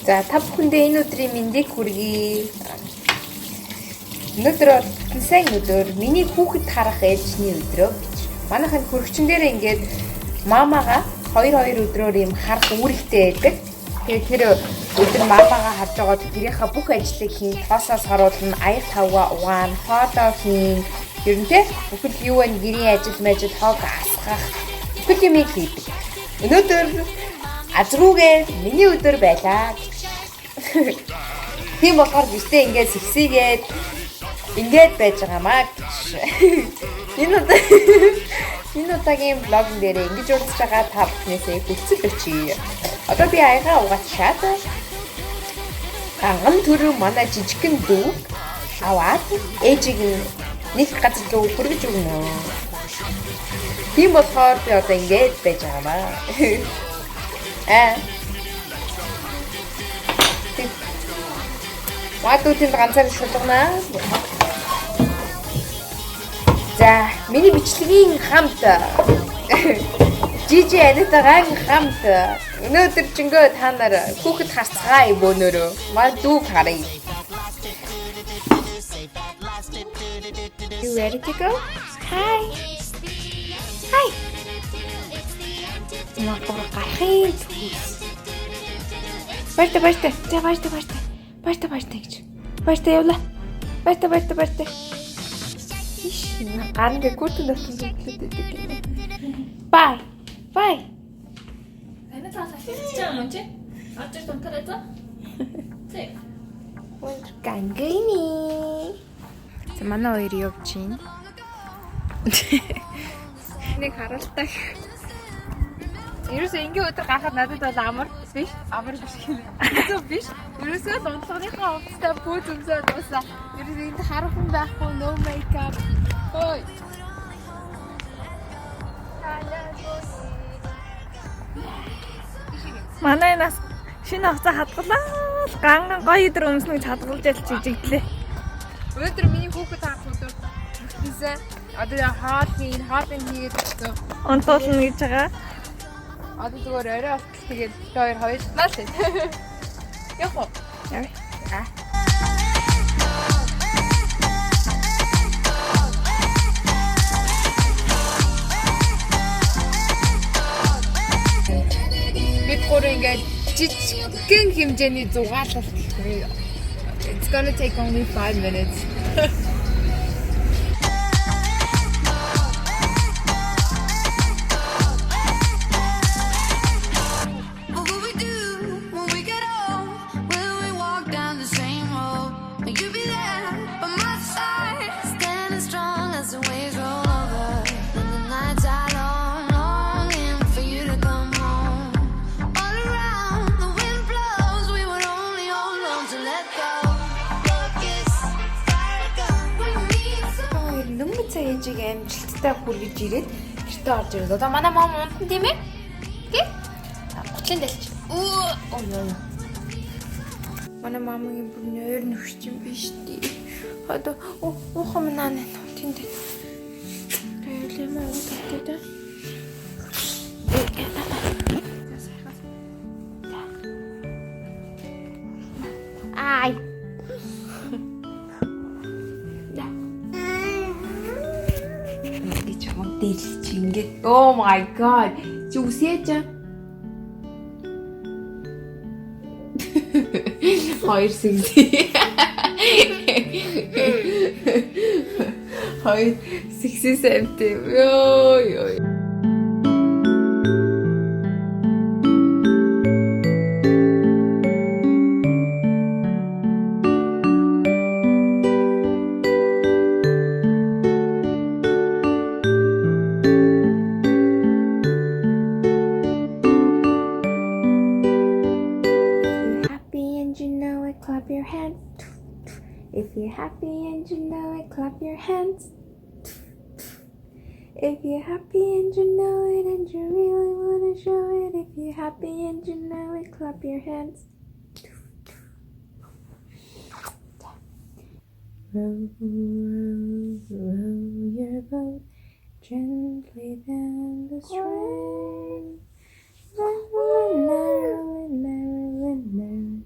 За та бүхэндээ энэ өдрийн мэндийг хүргэе. Өнөөдөр сайн өдөр. Миний хүүхэд харах ээлжний өдрөө гэж. Манайхын хөрөгчөн дээр ингээд мамаага 2 өдрөөр юм харах үүрэгтэй байдаг. Тэгээд тэр өдөр мамаага харж байгаа тэрийнхээ бүх ажлыг хийн, тоосоос харуулна, аяг тавга угаана, хоолоо хийн. Ер нь те бүхэл юу вэ? Гэрийн ажил, хог асгах бүхэл юмыг хийдэг. Өнөөдөр азруугээр миний өдөр байлаа. Тийм болохоор гэртээ ингээд сэгсийгээд ингээд байж байгаамаа гэж. Энэ удаагийн влогн дээр ингэж уулзж байгаа та бүхнээсээ хүсэл өчье. Одоо би аягаа угаачаад ганган төрөө манай жижигхэн дүү аваад ээжийг нэг газар руу хүргэж өгнө. Тийм болохоор би одоо ингэж байж байгаамаа. Мадуудын ганцаар шулгана. За, миний бичлэгийн хамт Жижи Анитагаан хамт өнөөдөр жингөө та нар хүүхэд харцгаая бөөнөрөө. Мал дүүг харъя. You ready to go? Hi. Hi. Махбар гарахын түүс. Бааштай гэж. Бааштай явла. Бааштай. Иш, гарын гүртэн дотор төлөд идэг. Bye. Ana цаасаа хийж байгаа юм чи? Очиж тунтараа за. Тэг. Ой, гангайни. За манай хоёр явж чинь. Нэг харалтаа. Ерөөсөө ингээ өдөр гахад надад бол амар биш. Зөв биш. Ерөөсөө л унтлагынхаа хувцастай пүүз өмсөд уусаа. Ерөөсөө энд харахан байхгүй, no makeup. Ой. Манай нас шинэ хувцас хадгалаа. Ганган гоё өдөр өмснө гэж хадгалж ялч жигдлээ. Өнөөдөр миний хүүхэд хаах өдөр. Тэсээ одоо хоолны хийгээд өгсөн. Унтуулна гэж байгаа. Одоо зүгээр орой болтол тэгээд хоёр хоёулаа л. Яах вэ? Яа. Бид гурав ингээд жижигхэн хэмжээний зугаалалт. It's gonna take only 5 minutes. Ээжийг амжилттай хүргэж ирээд гэртээ орж ирээд одоо манай мам унтан тийм ээ? Тий? 30 дэлч. Ой. Манай мамын бүр нойр нүхч юм биш тий. Одоо ухамнаа нэ тэнд. Тэйлэмээ удаатай да. Ай. Дэлж ингээд oh my god чи үсэж хоёр сэгси хоёр сэгси сэмтэй ёо clap your hands. If you're happy and you know it, clap your hands. If you're happy and you know it and you really want to show it, if you're happy and you know it, clap your hands. Row, row, row your boat gently down the stream. Merrily, merrily, merrily, merrily.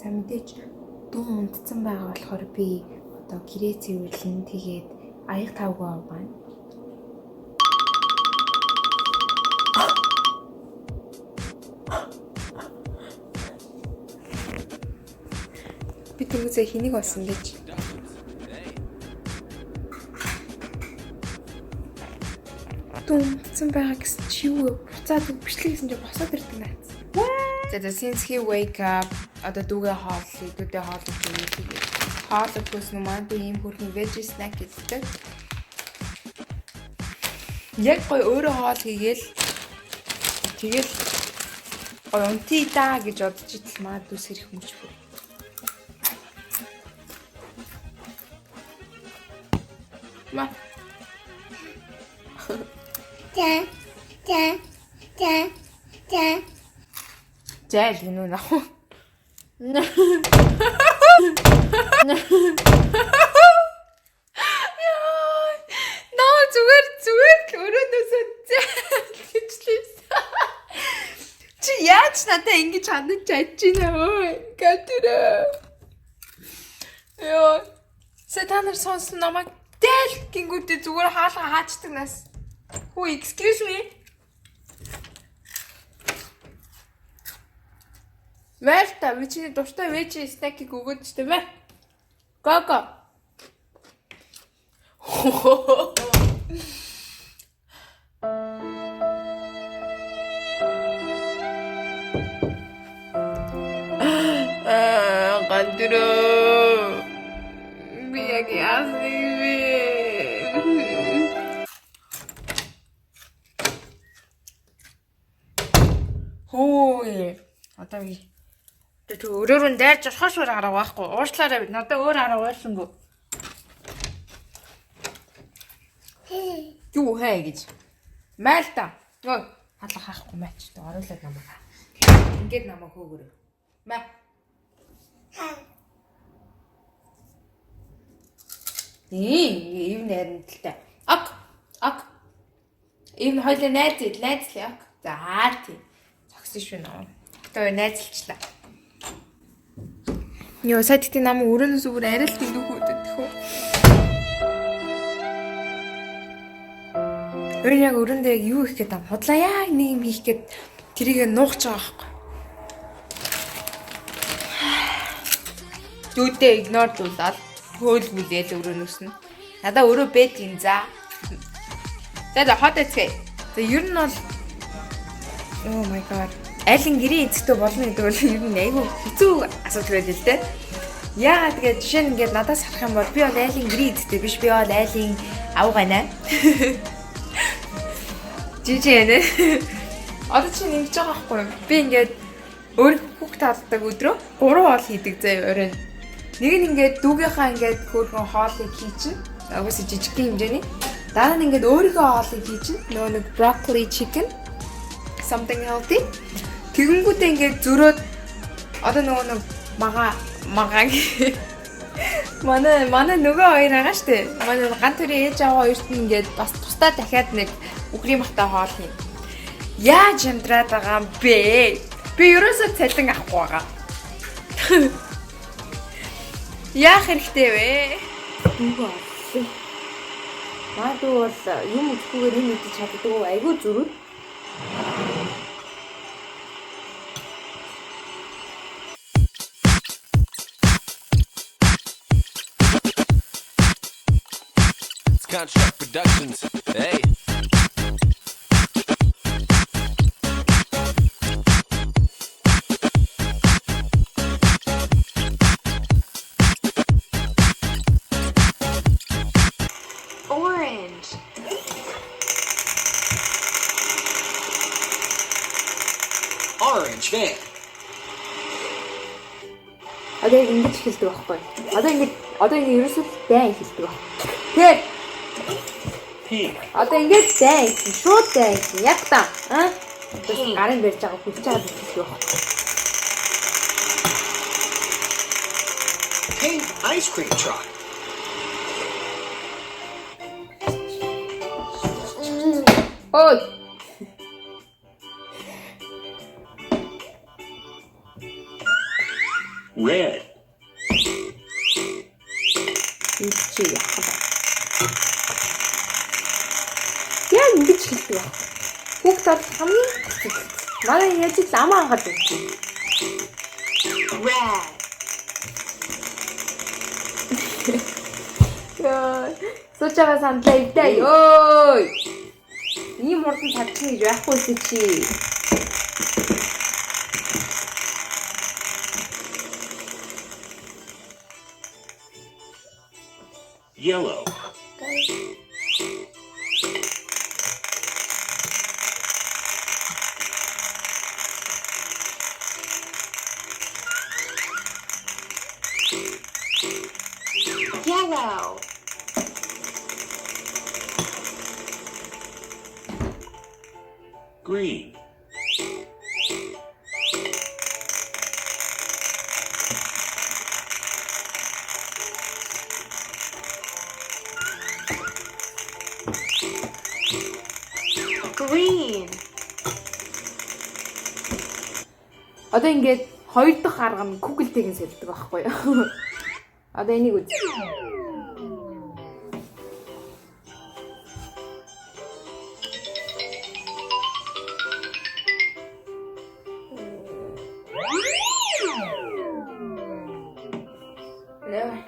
За мэдээж дуу унтцсан байгаа болохоор би одоо гэрээ цэвэрлэн тэгээд аяг тавгаа авгаана. Би түрүүсээ хэнийг болсон гэж. Думцсан байгаа гэсэн чи юу? Буцаад бичлэг гэсэн чи босоод ирдэг наац. За since he wake up одоо дүүгээ хооллоо, дүүдээ хооллож өгөөе. Хооллож гүйсэн маань би ийм хүрхэн veggie snack гэдэг. Яг гой өөрөө хоол хийгээл тэгэл гой унтий даа гэж бодож идэл маа дүүс хэрэг мөч бүр. Ма. Жайл гинүү нах. Наа зүгээр өрөөдөөсөө гэж лээсэн. Чи яаж надад ингэж хандаж чадж байна өө? Гатэрэ. Йоо. Сэтанэр сонсон намайг тэл гингүүтээ зүгээр хаалга хаачдаг нас. Хөө excuse me. Вэрта вичний дуртай вэжи снэкийг өгөөд ч тийм ээ. Гого. Гандро. Би яг яасны. Хөөе. Одоо би тэг өрөөрөө дайрч болохоос өөр арга байхгүй. Уушлаараа надад өөр арга байсангүй. Юу хээ гэж. Майлта. Йоо, хаалга хаахгүй маач. Оруулаад намайг. Ингээд намайг хөөгөр. Маа. Ийм найранталтай. Ак. Ийм хоёлаа найзлаа. За тий. Зогсон шүү нөө. Одоо найзлчлаа. Йоо, сая тийм намайг өрөөнөөс өөр арай л дүүх үүдэг хөө. Өөр яг өрөөндөө яг юу их гээд ам худлаа яг нэг юм хийх гээд тэрийг нуугч байгаа байхгүй. Дүүдээ игнорлуулаад хөөлгүүлээл өрөөнөөс нь. Надаа өрөө бэт юм за. За хот эцгээ. За ер нь бол oh my god. Айлын гэрийн эцэгтэй болно гэдэг бол ер нь айгүй хэцүү асуудал байл л дээ. Яагаад тэгээд жишээ нь ингээд надаас харах юм бол би бол айлын гэрийн эцэгтэй биш, би бол айлын авгана. Жижиг нэ. Одоо чи ингэж байгаа байхгүй юу? Би ингээд өөр хүүхд таалдаг өдрөө 3 хоол хийдэг заяа орой. Нэг нь ингээд дүүгийнхаа ингээд хөөрхөн хоолыг хийчин. Угсаа жижигхэн хэмжээний. Дараа нь ингээд өөрийнхөө хоолыг хийчин. Нөгөө нэг broccoli chicken something healthy. Тэгэнгүүтээ ингээд зөрөөд одоо нөгөө нэг магааг манай нөгөө хоёр байгаа штэ. Манай ган төрийн ээж аваа хоёрт нь ингээд бас тусдаа дахиад нэг үхрийн махтай хоол хийн. Яаж амьдраад байгаа юм бэ? Би ерөөсөө цалин авахгүй байгаа. Яах хэрэгтэй вэ? Мадуу бол юм өгөхгүйгээр юм идэж чаддаг айгүй зүрх. Contract Productions. Hey. Orange. Orange fan. Одоо ингэж хэлдэг байхгүй. Одоо ингэ ерөөсөө бай хэлдэг баг. Тэг. Одоо ингэж бай. Шууд бай. Яг та. Гарын барьж байгаа хүч чаад хэлдэг баг. Pink ice cream truck. Ой. Red. Энд чи яах вэ? Яг ингэж хэлдэг байх. Хүүхд бол хамгийн хэцүү. Манай яаж л ам ангаад өгч. Red. Яа, сочага сандлаа ивдээ ёо. Ийм хурдан чадчих гэж байхгүйсэн чи. Yellow. Yellow. Green. Green. Одоо ингээд хоёр дахь арга нь Google-тэйгэн сэлдэг байхгүй юу? Одоо энийг үз. Red.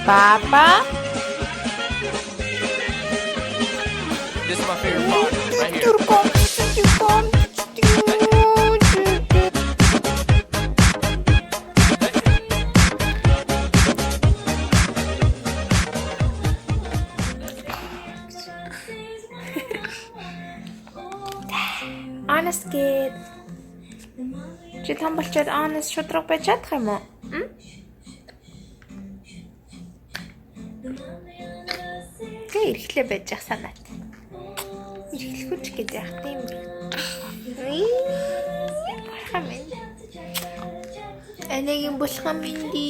Papa. This is my favorite part right here. Honest kid. Чи том болчиход honest шудраг байж чадах юм уу? Тэ ирэхлээ байж ах санаад. Ирэхлэхгүй ч гэж яах тийм. Хамын. Энэгийн булхан минди.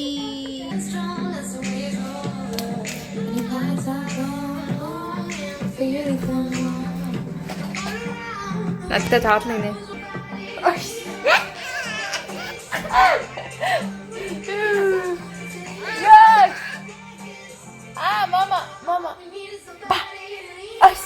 Надад таална нэ. Яа! Мама. Ба. Ас.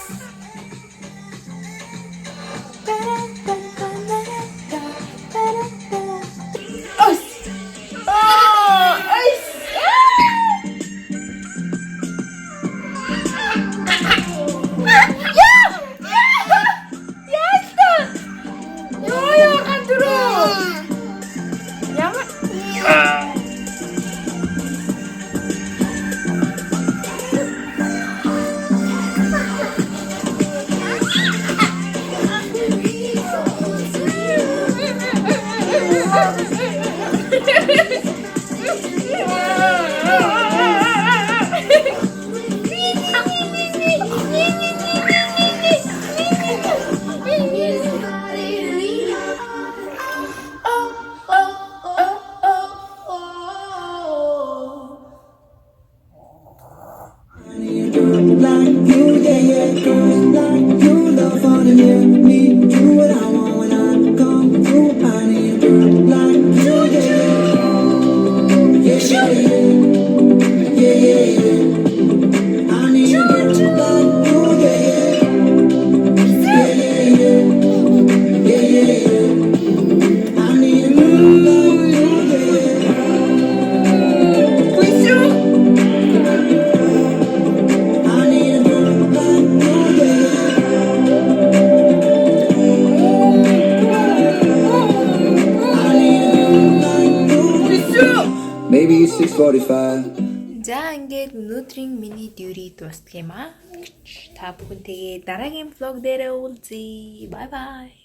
Maybe 6:45. За ингээд өнөөдрийн миний дүүри дуустдаг юм аа. Та бүхэнтэйгээ дараагийн влог дээр уулзъя. Bye bye.